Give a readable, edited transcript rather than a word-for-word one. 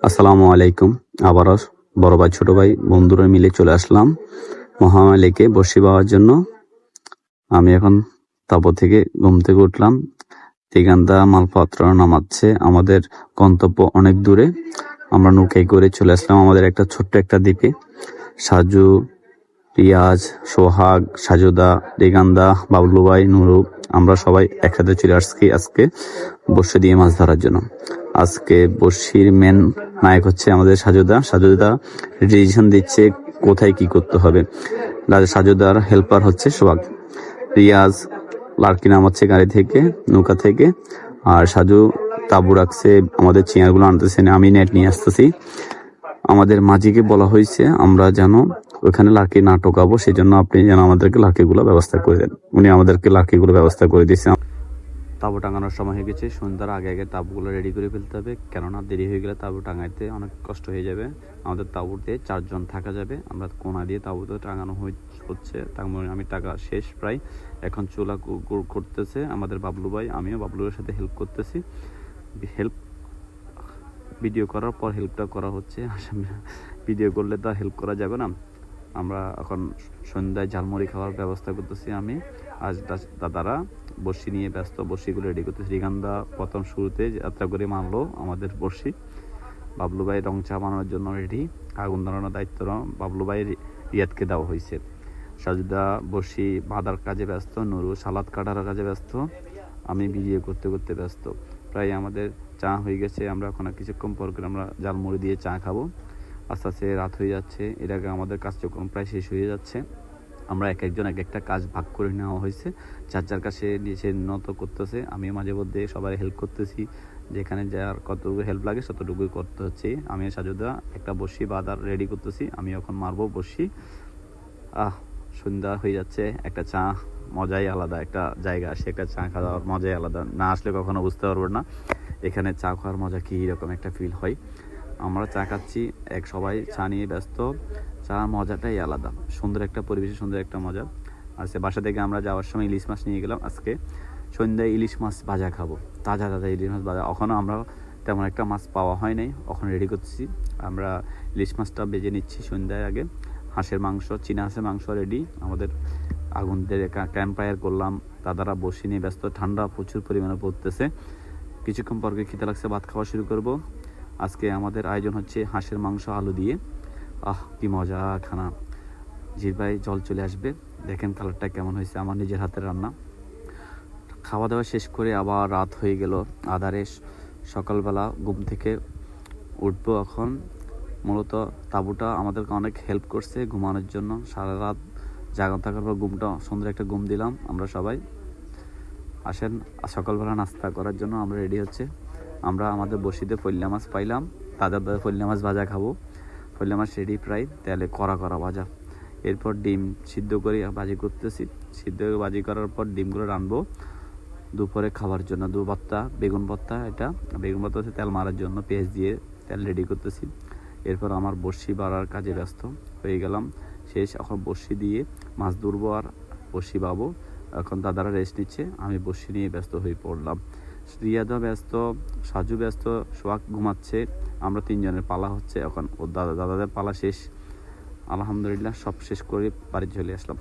আসসালামু আলাইকুম। আবারও বড় ভাই ছোট ভাই বন্ধুরা মিলে চলে আসলাম মহামায়া লেকে বড়শি পাওয়ার জন্য। আমি এখন তারপর থেকে ঘুম থেকে উঠলাম, দিগান্দা মালপত্র নামাচ্ছে। আমাদের গন্তব্য অনেক দূরে। আমরা নৌকায় করে চলে আসলাম আমাদের একটা ছোট্ট একটা দ্বীপে। সাজু, রিয়াজ, সোহাগ, সাজুদা, দিগান্দা, বাবলু ভাই, নুরু, আমরা সবাই একসাথে চলে আসছি আজকে বড়শি দিয়ে মাছ ধরার জন্য। আজকে বড়শির মেন নায়ক হচ্ছে আমাদের সাজুদা। সাজুদা ডিসিশন দিচ্ছে কোথায় কি করতে হবে। সাজুদার হেল্পার হচ্ছে সোহাগ। রিয়াজ লার্কি নামাচ্ছে গাড়ি থেকে, নৌকা থেকে। আর সাজু তাবু রাখছে, আমাদের চেয়ারগুলো আনতেছে, আমি নেট নিয়ে আসতেছি। আমাদের মাঝিকে বলা হয়েছে আমরা যেন ওখানে লার্কি না টোকাবো, সেই জন্য আপনি যেন আমাদেরকে লার্কিগুলো ব্যবস্থা করে দেন। উনি আমাদেরকে লার্কিগুলো ব্যবস্থা করে দিয়েছে। তাঁবু টাঙানোর সময় হয়ে গেছে, সন্ধ্যার আগে আগে তাঁবুগুলো রেডি করে ফেলতে হবে, কেননা দেরি হয়ে গেলে তাঁবু টাঙাইতে অনেক কষ্ট হয়ে যাবে। আমাদের তাঁবুতে 4 জন থাকা যাবে। আমরা কোনা দিয়ে তাঁবুতে টাঙানো হচ্ছে। তার মানে আমি টাকা শেষ প্রায়। এখন চুলা করতেছে আমাদের বাবলু ভাই, আমিও বাবলুর সাথে হেল্প করতেছি। ভিডিও করার পর হেল্পটা করা হচ্ছে। ভিডিও করলে তো হেল্প করা যাবে না। আমরা এখন সন্ধ্যায় ঝালমুড়ি খাওয়ার ব্যবস্থা করতেছি। আমি আজ দাদারা বড়শি নিয়ে ব্যস্ত, বড়শিগুলো রেডি করতেছি। শ্রীকান্দা প্রথম শুরুতে যাত্রা করে মানলো আমাদের বড়শি। বাবলু ভাই রং চা বানানোর জন্য রেডি। আগুন ধরানোর দায়িত্ব বাবলু ভাই রিয়াদকে দেওয়া হয়েছে। সাজুদা বড়শি বাঁধার কাজে ব্যস্ত, নুরু সালাদ কাটার কাজে ব্যস্ত, আমি ভিডিও করতে করতে ব্যস্ত। প্রায় আমাদের চা হয়ে গেছে। আমরা এখন কিছুক্ষণ পর করে আমরা ঝালমুড়ি দিয়ে চা খাবো। আস্তে আস্তে রাত হয়ে যাচ্ছে, এর আগে আমাদের কার্যক্রম প্রায় শেষ হয়ে যাচ্ছে। আমরা এক একজন এক একটা কাজ ভাগ করে নেওয়া হয়েছে, যার যার কাছে নিচে নত করতেছে। আমি মাঝে মধ্যে সবাই হেল্প করতেছি, যেখানে যার কতটুকু হেল্প লাগে ততটুকুই করতে হচ্ছে। আমি সাজুদা একটা বড়শি বাঁধার রেডি করতেছি, আমি এখন মারবো বড়শি। সন্ধ্যা হয়ে যাচ্ছে, একটা চা মজাই আলাদা, একটা জায়গা আসে একটা চা খাওয়ার মজাই আলাদা, না আসলে কখনো বুঝতে পারবো না এখানে চা খাওয়ার মজা কী রকম একটা ফিল হয়। আমরা চা খাচ্ছি, সবাই চা নিয়ে ব্যস্ত। চা মজাটাই আলাদা, সুন্দর একটা পরিবেশে সুন্দর একটা মজা আছে। বাসা থেকে আমরা যাওয়ার সময় ইলিশ মাছ নিয়ে গেলাম। আজকে সন্ধ্যায় ইলিশ মাছ ভাজা খাবো, তাজা তাজা ইলিশ মাছ ভাজা। এখনও আমরা তেমন একটা মাছ পাওয়া হয় নাই, এখন রেডি করছি। আমরা ইলিশ মাছটা বেজে নিচ্ছি সন্ধ্যায় আগে। হাঁসের মাংস, চীনা হাঁসের মাংস রেডি। আমাদের আগুন দিয়ে ক্যাম্প ফায়ার করলাম, দাদারা বসে নিয়ে ব্যস্ত। ঠান্ডা প্রচুর পরিমাণে পড়তেছে, কিছুক্ষণ পর খিদে লাগছে, ভাত খাওয়া শুরু করব। আজকে আমাদের আয়োজন হচ্ছে হাঁসের মাংস আলু দিয়ে। কি মজা খানা, জিহ্বায় জল চলে আসবে। দেখেন কালারটা কেমন হয়েছে, আমার নিজের হাতের রান্না। খাওয়া দাওয়া শেষ করে আবার রাত হয়ে গেল আধারে। সকালবেলা ঘুম থেকে উঠবো এখন। মূলত তাঁবুটা আমাদেরকে অনেক হেল্প করছে ঘুমানোর জন্য। সারা রাত জাগা থাকার পর সুন্দর একটা ঘুম দিলাম আমরা সবাই। আসেন সকালবেলা নাস্তা করার জন্য আমরা রেডি হচ্ছে। আমরা আমাদের বড়শিতে ফল্লা মাছ পাইলাম, তাজা ফল্লা মাছ ভাজা খাবো। ফল্লা মাছ রেডি প্রায়, তেলে কড়া ভাজা। এরপর ডিম সিদ্ধ করে ভাজি করতেছি। সিদ্ধ করে ভাজি করার পর ডিমগুলো রানবো দুপুরে খাবার জন্য। বেগুন ভর্তা, এটা বেগুন ভর্তা হচ্ছে তেল মারার জন্য, পেঁয়াজ দিয়ে তেল রেডি করতেছি। এরপর আমার বড়শি বাড়ার কাজে ব্যস্ত হয়ে গেলাম। শেষ, এখন বড়শি দিয়ে মাছ ধরবো আর বড়শি বাবো। এখন দাদারা রেস্ট নিচ্ছে, আমি বড়শি নিয়ে ব্যস্ত হয়ে পড়লাম। রিয়াদা ব্যস্ত, সাজু ব্যস্ত, সোহাগ ঘুমাচ্ছে। আমরা 3 জনের পালা হচ্ছে এখন। দাদাদের পালা শেষ, আলহামদুলিল্লাহ সব শেষ করে বাড়ি চলে আসলাম।